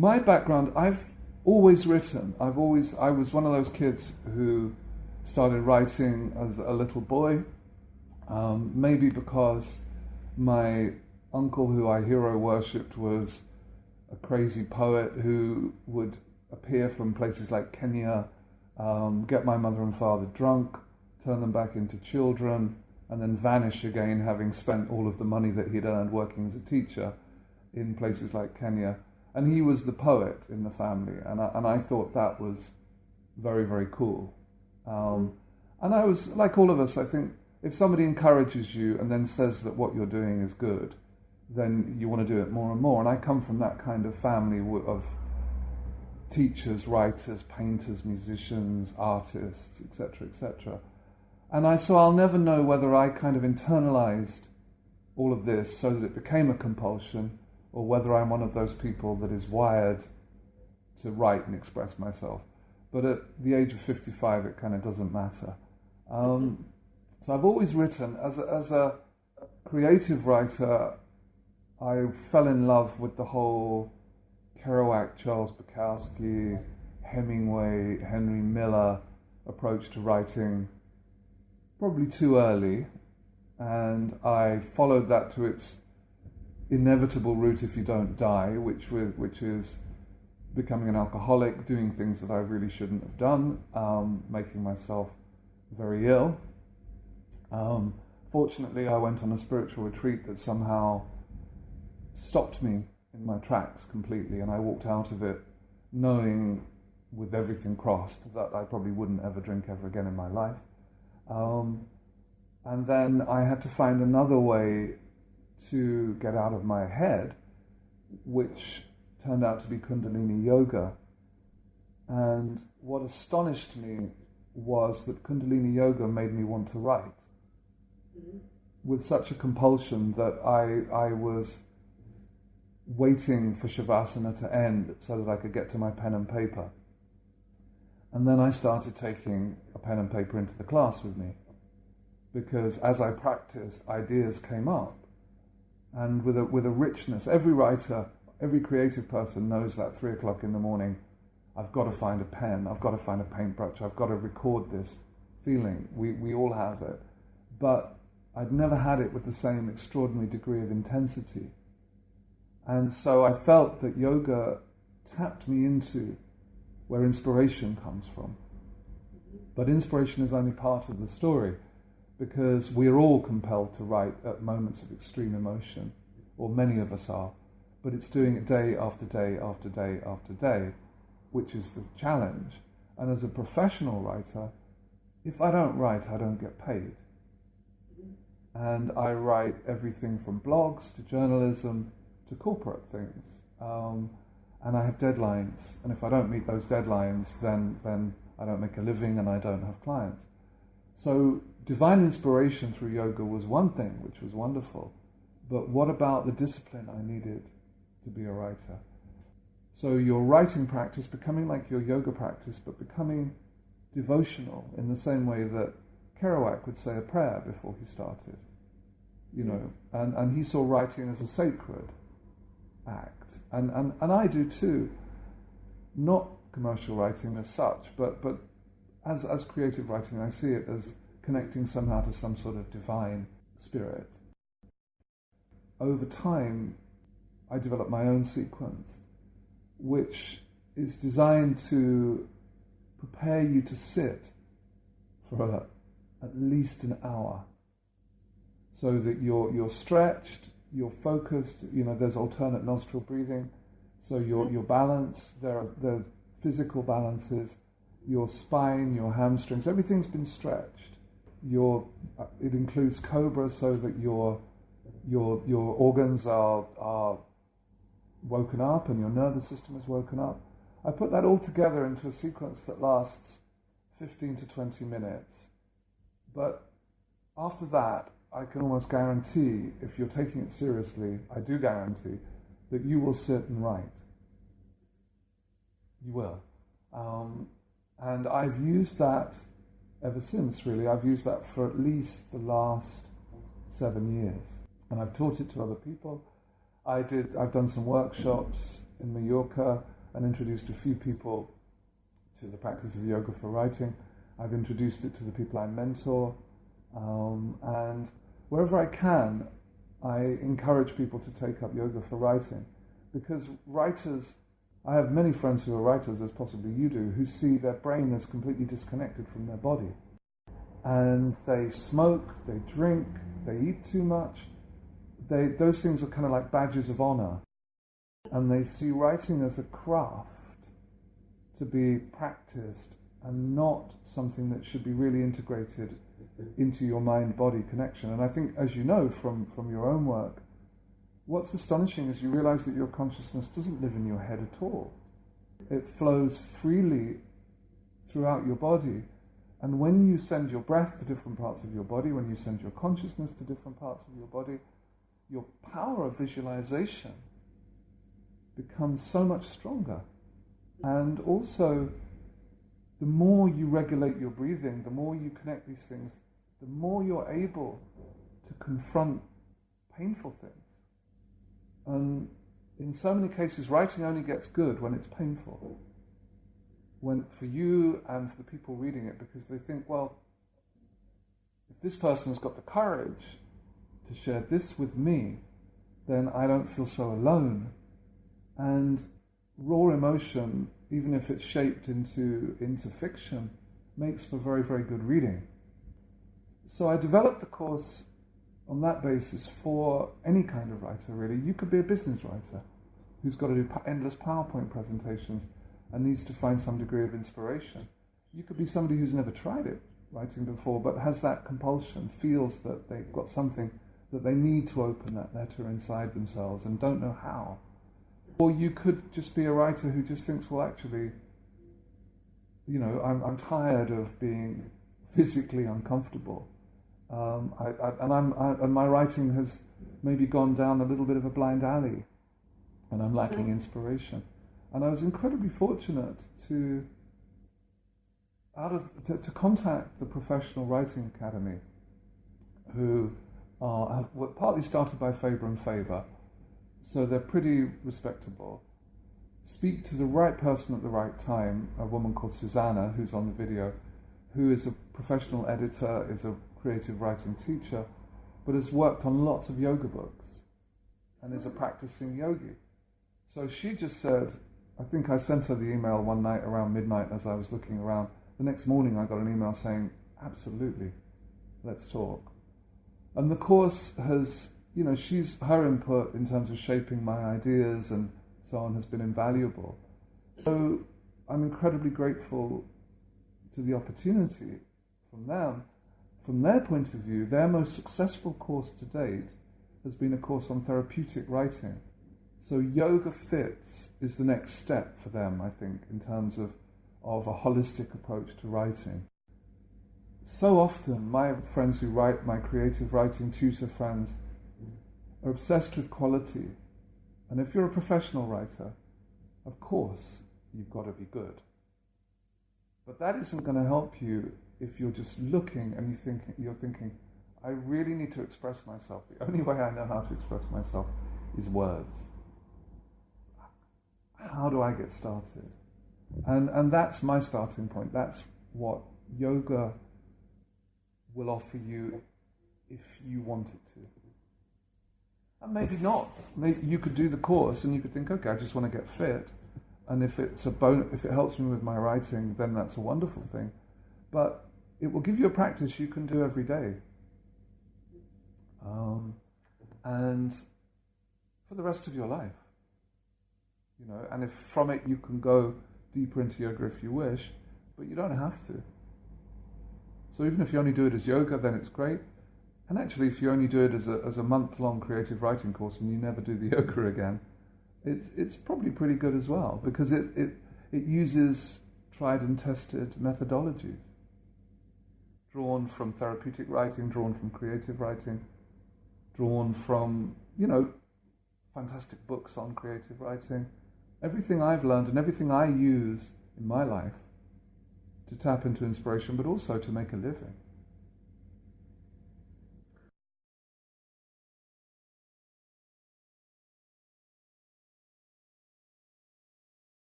My background, I've always written. I was one of those kids who started writing as a little boy, maybe because my uncle, who I hero worshipped, was a crazy poet who would appear from places like Kenya, get my mother and father drunk, turn them back into children, and then vanish again, having spent all of the money that he'd earned working as a teacher in places like Kenya. And he was the poet in the family, and I thought that was very, very cool. And I was, like all of us, I think, if somebody encourages you and then says that what you're doing is good, then you want to do it more and more. And I come from that kind of family of teachers, writers, painters, musicians, artists, etc., etc. And so I'll never know whether I kind of internalized all of this so that it became a compulsion, or whether I'm one of those people that is wired to write and express myself. But at the age of 55, it kind of doesn't matter. So I've always written. As a creative writer, I fell in love with the whole Kerouac, Charles Bukowski, Hemingway, Henry Miller approach to writing probably too early, and I followed that to its inevitable route if you don't die, which is becoming an alcoholic, doing things that I really shouldn't have done, making myself very ill. Fortunately, I went on a spiritual retreat that somehow stopped me in my tracks completely, and I walked out of it knowing, with everything crossed, that I probably wouldn't ever drink ever again in my life. And then I had to find another way to get out of my head, which turned out to be Kundalini Yoga. And what astonished me was that Kundalini Yoga made me want to write with such a compulsion that I was waiting for Shavasana to end so that I could get to my pen and paper. And then I started taking a pen and paper into the class with me, because as I practiced, ideas came up. And with a richness, every writer, every creative person knows that 3 o'clock in the morning, I've got to find a pen, I've got to find a paintbrush, I've got to record this feeling. We all have it. But I'd never had it with the same extraordinary degree of intensity. And so I felt that yoga tapped me into where inspiration comes from. But inspiration is only part of the story, because we're all compelled to write at moments of extreme emotion, or many of us are, but it's doing it day after day after day after day, which is the challenge. And as a professional writer, if I don't write, I don't get paid. And I write everything from blogs to journalism to corporate things. And I have deadlines, and if I don't meet those deadlines, then I don't make a living and I don't have clients. So divine inspiration through yoga was one thing, which was wonderful. But what about the discipline I needed to be a writer? So your writing practice becoming like your yoga practice, but becoming devotional in the same way that Kerouac would say a prayer before he started. And he saw writing as a sacred act. And I do too. Not commercial writing as such, but as creative writing, I see it as connecting somehow to some sort of divine spirit. Over time, I developed my own sequence, which is designed to prepare you to sit for at least an hour, so that you're stretched, you're focused. There's alternate nostril breathing, so you're balanced. There are physical balances. Your spine, your hamstrings, everything's been stretched. It includes cobra, so that your organs are woken up and your nervous system is woken up. I put that all together into a sequence that lasts 15 to 20 minutes. But after that, I can almost guarantee, if you're taking it seriously, I do guarantee that you will sit and write. You will. And I've used that ever since, really. I've used that for at least the last 7 years. And I've taught it to other people. I've done some workshops in Mallorca and introduced a few people to the practice of yoga for writing. I've introduced it to the people I mentor, and wherever I can, I encourage people to take up yoga for writing, because writers, I have many friends who are writers, as possibly you do, who see their brain as completely disconnected from their body. And they smoke, they drink, they eat too much. Those things are kind of like badges of honor. And they see writing as a craft to be practiced and not something that should be really integrated into your mind-body connection. And I think, as you know from your own work, what's astonishing is you realize that your consciousness doesn't live in your head at all. It flows freely throughout your body. And when you send your breath to different parts of your body, when you send your consciousness to different parts of your body, your power of visualization becomes so much stronger. And also, the more you regulate your breathing, the more you connect these things, the more you're able to confront painful things. And in so many cases, writing only gets good when it's painful. When, for you and for the people reading it, because they think, well, if this person has got the courage to share this with me, then I don't feel so alone. And raw emotion, even if it's shaped into fiction, makes for very, very good reading. So I developed the course on that basis for any kind of writer, really. You could be a business writer who's got to do endless PowerPoint presentations and needs to find some degree of inspiration. You could be somebody who's never tried it, writing before, but has that compulsion, feels that they've got something that they need to open that letter inside themselves and don't know how. Or you could just be a writer who just thinks, well, actually, I'm tired of being physically uncomfortable. And my writing has maybe gone down a little bit of a blind alley, and I'm lacking inspiration. And I was incredibly fortunate to contact the Professional Writing Academy, who were partly started by Faber and Faber, so they're pretty respectable. Speak to the right person at the right time, a woman called Susanna, who's on the video, who is a professional editor, is a creative writing teacher, but has worked on lots of yoga books and is a practicing yogi. So she just said, I think I sent her the email one night around midnight as I was looking around. The next morning I got an email saying, absolutely, let's talk. And the course has, her input in terms of shaping my ideas and so on has been invaluable. So I'm incredibly grateful to the opportunity from them. From their point of view, their most successful course to date has been a course on therapeutic writing. So Yoga Fits is the next step for them, I think, in terms of a holistic approach to writing. So often, my friends who write, my creative writing tutor friends, are obsessed with quality. And if you're a professional writer, of course, you've got to be good. But that isn't going to help you if you're just looking and you're thinking, I really need to express myself. The only way I know how to express myself is words. How do I get started? And that's my starting point. That's what yoga will offer you if you want it to. And maybe not. Maybe you could do the course and you could think, okay, I just want to get fit. And if it's if it helps me with my writing, then that's a wonderful thing. But it will give you a practice you can do every day. And for the rest of your life. And if from it you can go deeper into yoga if you wish, but you don't have to. So even if you only do it as yoga, then it's great. And actually, if you only do it as a month-long creative writing course and you never do the yoga again, it's probably pretty good as well, because it uses tried and tested methodologies, drawn from therapeutic writing, drawn from creative writing, drawn from, fantastic books on creative writing. Everything I've learned and everything I use in my life to tap into inspiration, but also to make a living.